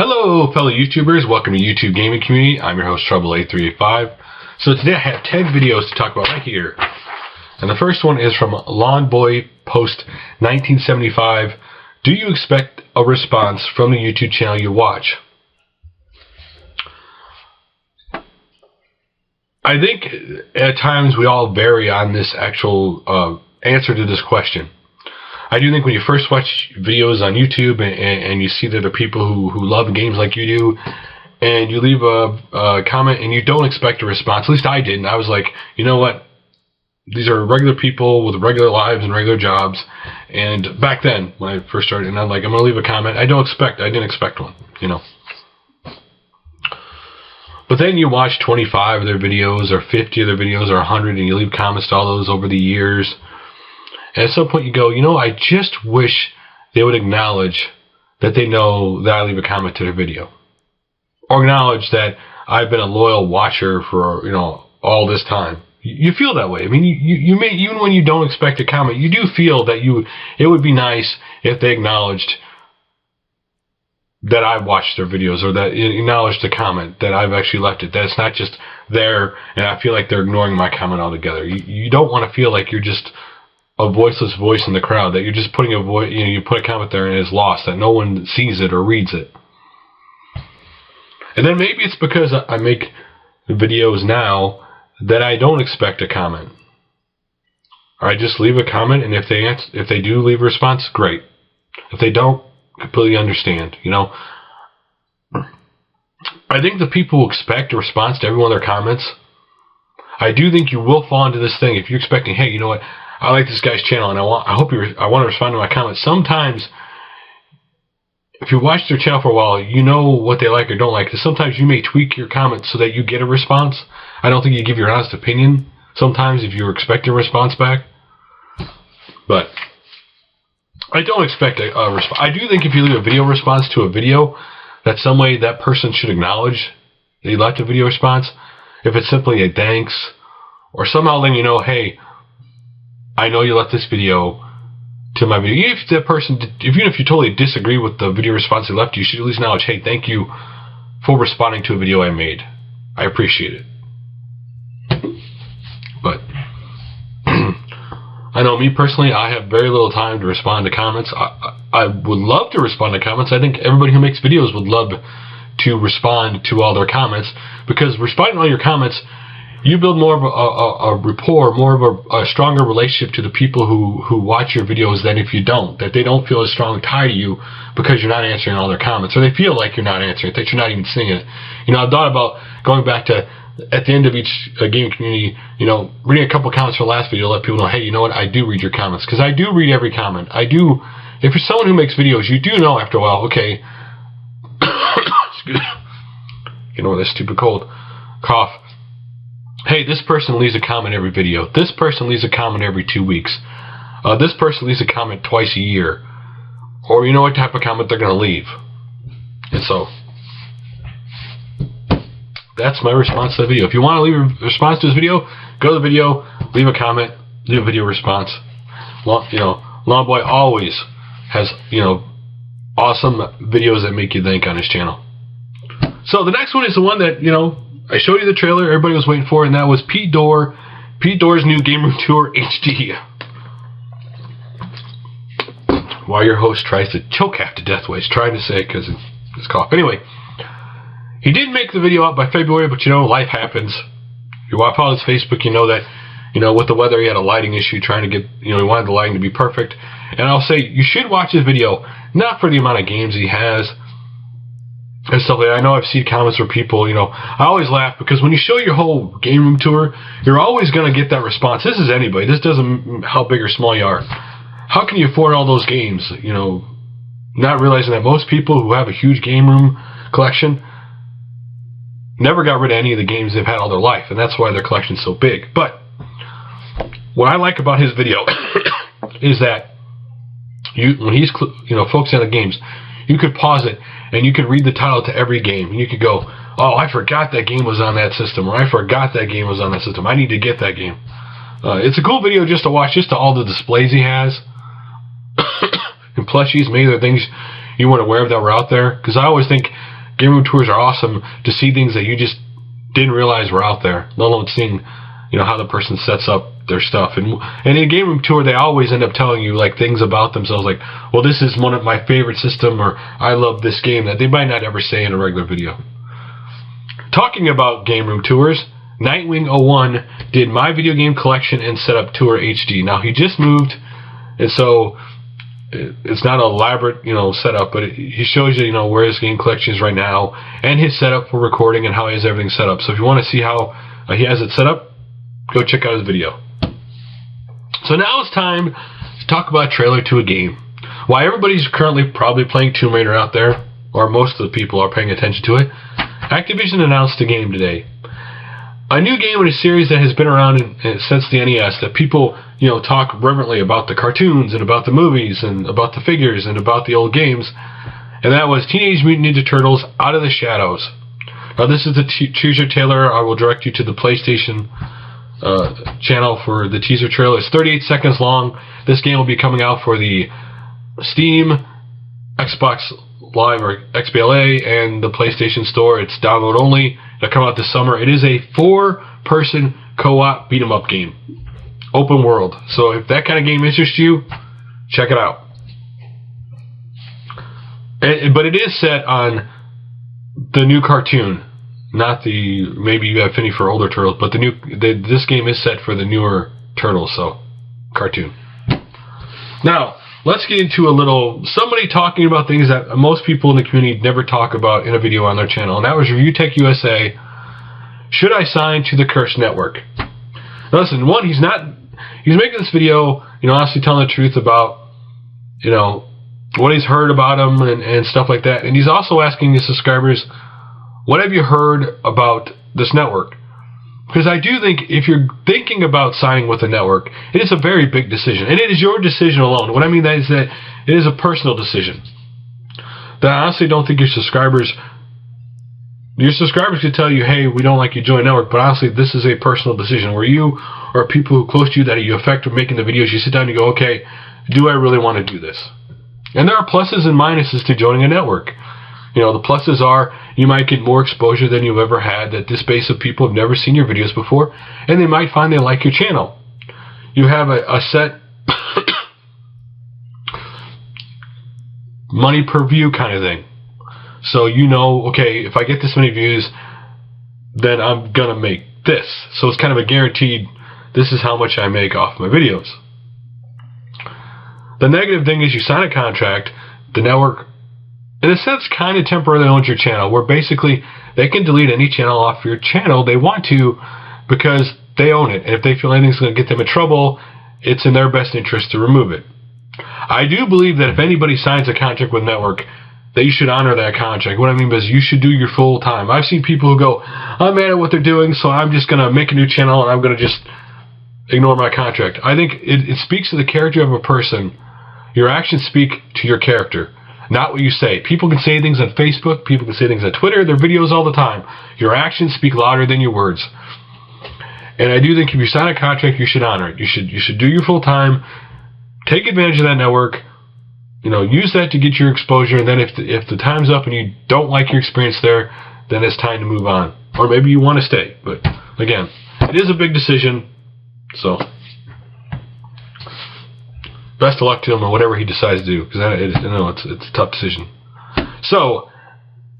Hello fellow YouTubers, welcome to YouTube Gaming Community. I'm your host Trouble8385. So today I have 10 videos to talk about right here. And the first one is from Lawn Boy Post 1975. Do you expect a response from the YouTube channel you watch? I think at times we all vary on this actual answer to this question. I do think when you first watch videos on YouTube and you see that there are people who love games like you do, and you leave a comment and you don't expect a response, at least I didn't. I was like, you know what? These are regular people with regular lives and regular jobs. And back then, when I first started, and I'm like, I'm going to leave a comment. I didn't expect one, you know. But then you watch 25 of their videos, or 50 of their videos, or 100, and you leave comments to all those over the years. And at some point you go, you know, I just wish they would acknowledge that they know that I leave a comment to their video. Or acknowledge that I've been a loyal watcher for, you know, all this time. You feel that way. I mean, you may, even when you don't expect a comment, you do feel that it would be nice if they acknowledged that I've watched their videos, or that acknowledged the comment, that I've actually left it. That it's not just there and I feel like they're ignoring my comment altogether. You don't want to feel like you're just a voiceless voice in the crowd, that you're just putting a voice, you know, you put a comment there and it's lost, that no one sees it or reads it. And then maybe it's because I make videos now that I don't expect a comment. Or I just leave a comment, and if they do leave a response, great. If they don't, completely understand, you know. I think the people who expect a response to every one of their comments, I do think you will fall into this thing if you're expecting, hey, you know what, I like this guy's channel and I want to respond to my comments. Sometimes, if you watch their channel for a while, you know what they like or don't like. Sometimes you may tweak your comments so that you get a response. I don't think you give your honest opinion sometimes if you're expecting a response back. But I don't expect a response. I do think if you leave a video response to a video, that some way that person should acknowledge that you left a video response. If it's simply a thanks, or somehow letting you know, hey, I know you left this video to my video. Even if that person, even if you totally disagree with the video response they left, you should at least acknowledge, hey, thank you for responding to a video I made. I appreciate it. But I know me personally, I have very little time to respond to comments. I would love to respond to comments. I think everybody who makes videos would love to respond to all their comments, because responding to all your comments, you build more of a rapport, more of a stronger relationship to the people who watch your videos than if you don't. That they don't feel a strong tie to you because you're not answering all their comments, or they feel like you're not answering it, that you're not even seeing it. You know, I've thought about going back to, at the end of each gaming community, you know, reading a couple comments from the last video to let people know, hey, you know what, I do read your comments. Because I do read every comment. I do. If you're someone who makes videos, you do know after a while, okay, excuse me, get over this stupid cold cough. Hey, this person leaves a comment every video. This person leaves a comment every 2 weeks. This person leaves a comment twice a year. Or you know what type of comment they're going to leave. And so, that's my response to the video. If you want to leave a response to this video, go to the video, leave a comment, leave a video response. You know, Lawn Boy always has, you know, awesome videos that make you think on his channel. So the next one is the one that, you know, I showed you the trailer everybody was waiting for, and that was PeteDorr's new GameRoom Tour HD. While your host tries to choke half to death what he's trying to say because of his cough. Anyway, he did make the video out by February, but you know, life happens. You follow his Facebook, you know that, you know, with the weather he had a lighting issue trying to get, you know, he wanted the lighting to be perfect. And I'll say, you should watch this video, not for the amount of games he has and stuff like that. I know I've seen comments where people, you know, I always laugh because when you show your whole game room tour, you're always going to get that response. This is anybody. This doesn't how big or small you are. How can you afford all those games? You know, not realizing that most people who have a huge game room collection never got rid of any of the games they've had all their life, and that's why their collection's so big. But what I like about his video is that when he's, you know, focusing on the games, you could pause it and you could read the title to every game, and you could go, oh, I forgot that game was on that system, or I forgot that game was on that system. I need to get that game. It's a cool video just to watch, just to all the displays he has and plushies. Maybe there are things you weren't aware of that were out there, because I always think game room tours are awesome to see things that you just didn't realize were out there, let alone seeing, you know, how the person sets up their stuff. And in a game room tour, they always end up telling you like things about themselves, like, well, this is one of my favorite system, or I love this game, that they might not ever say in a regular video. Talking about game room tours, Nightwing01 did My Video Game Collection and Setup Tour HD. Now, he just moved, and so it's not an elaborate, you know, setup, but he shows you, you know, where his game collection is right now, and his setup for recording, and how he has everything set up. So if you want to see how he has it set up, go check out his video. So now it's time to talk about a trailer to a game. While everybody's currently probably playing Tomb Raider out there, or most of the people are paying attention to it, Activision announced a game today. A new game in a series that has been around since the NES, that people, you know, talk reverently about the cartoons and about the movies and about the figures and about the old games, and that was Teenage Mutant Ninja Turtles Out of the Shadows. Now, this is the teaser trailer. I will direct you to the PlayStation channel for the teaser trailer. It's 38 seconds long. This game will be coming out for the Steam, Xbox Live or XBLA, and the PlayStation Store. It's download only. It'll come out this summer. It is a 4-person co-op beat 'em up game, open world. So if that kind of game interests you, check it out. But it is set on the new cartoon, not the, maybe you have affinity for older Turtles, but this game is set for the newer Turtles, so cartoon. Now, let's get into somebody talking about things that most people in the community never talk about in a video on their channel, and that was ReviewtechUSA. Should I sign to the Cursed Network? Now listen, one, he's making this video, you know, honestly telling the truth about, you know, what he's heard about him and stuff like that, and he's also asking his subscribers, what have you heard about this network? Because I do think if you're thinking about signing with a network, it is a very big decision. And it is your decision alone. What I mean is that it is a personal decision. That I honestly don't think your subscribers could tell you, hey, we don't like you join a network, but honestly, this is a personal decision where you or people who are close to you that you affect with making the videos, you sit down and you go, okay, do I really want to do this? And there are pluses and minuses to joining a network. You know, the pluses are you might get more exposure than you've ever had, that this base of people have never seen your videos before, and they might find they like your channel. You have a set money per view kind of thing. So you know, okay, if I get this many views, then I'm going to make this. So it's kind of a guaranteed, this is how much I make off my videos. The negative thing is you sign a contract, the network, in a sense, kind of temporarily owns your channel, where basically they can delete any channel off your channel they want to because they own it. And if they feel anything's going to get them in trouble, it's in their best interest to remove it. I do believe that if anybody signs a contract with a network, that you should honor that contract. What I mean is you should do your full time. I've seen people who go, I'm mad at what they're doing, so I'm just going to make a new channel and I'm going to just ignore my contract. I think it speaks to the character of a person. Your actions speak to your character, not what you say. People can say things on Facebook, people can say things on Twitter, their videos all the time. Your actions speak louder than your words. And I do think if you sign a contract, you should honor it. You should do your full time, take advantage of that network, you know, use that to get your exposure, and then if the time's up and you don't like your experience there, then it's time to move on. Or maybe you want to stay. But again, it is a big decision, so best of luck to him or whatever he decides to do, because it's a tough decision. So,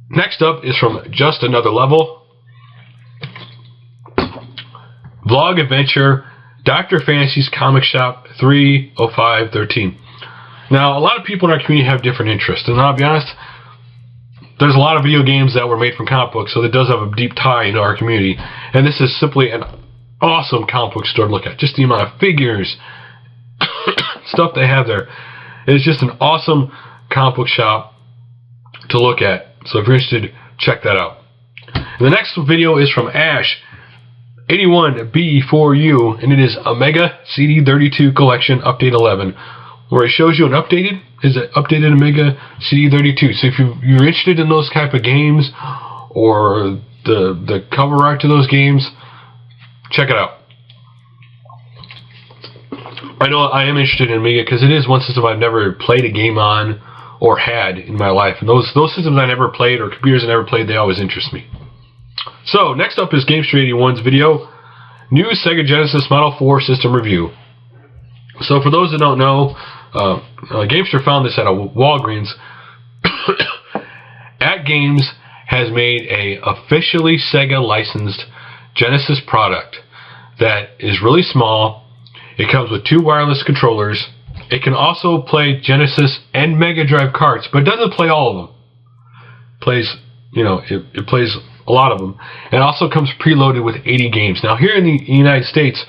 next up is from JustAnotherLevel. Vlog Adventure, Dr. Fantasy's Comic Shop 30513. Now, a lot of people in our community have different interests, and I'll be honest, there's a lot of video games that were made from comic books, so it does have a deep tie into our community. And this is simply an awesome comic book store to look at. Just the amount of figures, stuff they have there. It's just an awesome comic book shop to look at. So if you're interested, check that out. And the next video is from Ash81B4U, and it is Amiga CD32 Collection Update 11, where it shows you an updated Amiga CD32. So if you're interested in those type of games or the cover art to those games, check it out. I know I am interested in Amiga because it is one system I've never played a game on or had in my life. And those systems I never played, or computers I never played, they always interest me. So next up is GameStreet81's video, new Sega Genesis Model 4 system review. So for those that don't know, Gamester found this at a Walgreens. At Games has made a officially Sega licensed Genesis product that is really small. It comes with 2 wireless controllers. It can also play Genesis and Mega Drive carts, but it doesn't play all of them. It plays, it plays a lot of them. And it also comes preloaded with 80 games. Now here in the United States,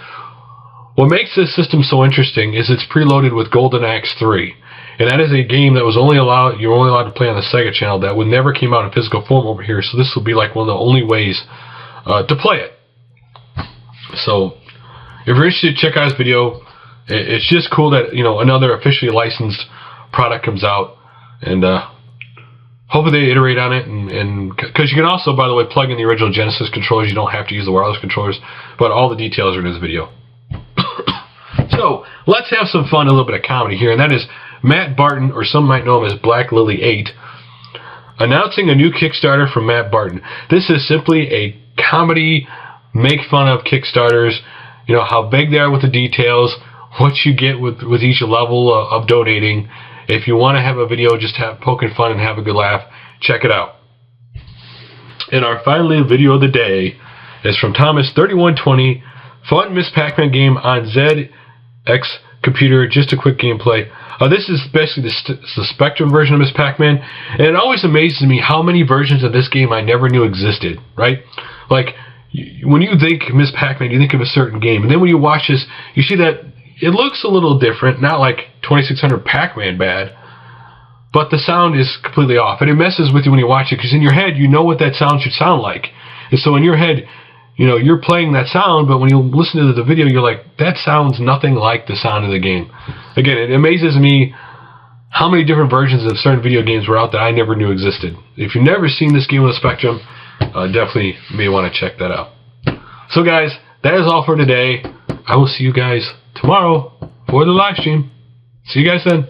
what makes this system so interesting is it's preloaded with Golden Axe 3. And that is a game that was you're only allowed to play on the Sega channel, that would never came out in physical form over here. So this will be like one of the only ways to play it. So if you're interested, check out this video. It's just cool that another officially licensed product comes out, and hopefully they iterate on it. And because you can also, by the way, plug in the original Genesis controllers. You don't have to use the wireless controllers, but all the details are in this video. So let's have some fun, a little bit of comedy here, and that is Matt Barton, or some might know him as Black Lily 8, announcing a new Kickstarter from Matt Barton. This is simply a comedy, make fun of Kickstarters, how big they are with the details, what you get with each level of donating. If you want to have a video just poking fun and have a good laugh, check it out. And our final video of the day is from Thomas3120, fun Miss Pac-Man game on Zed Ecks Computer, just a quick gameplay. This is basically the Spectrum version of Miss Pac-Man, and it always amazes me how many versions of this game I never knew existed, right? Like, when you think Miss Pac-Man, you think of a certain game, and then when you watch this, you see that it looks a little different, not like 2600 Pac-Man bad, but the sound is completely off, and it messes with you when you watch it, because in your head, you know what that sound should sound like. And so in your head, you're playing that sound, but when you listen to the video, you're like, that sounds nothing like the sound of the game. Again, it amazes me how many different versions of certain video games were out that I never knew existed. If you've never seen this game on the Spectrum, definitely may want to check that out. So guys, that is all for today. I will see you guys tomorrow for the live stream. See you guys then.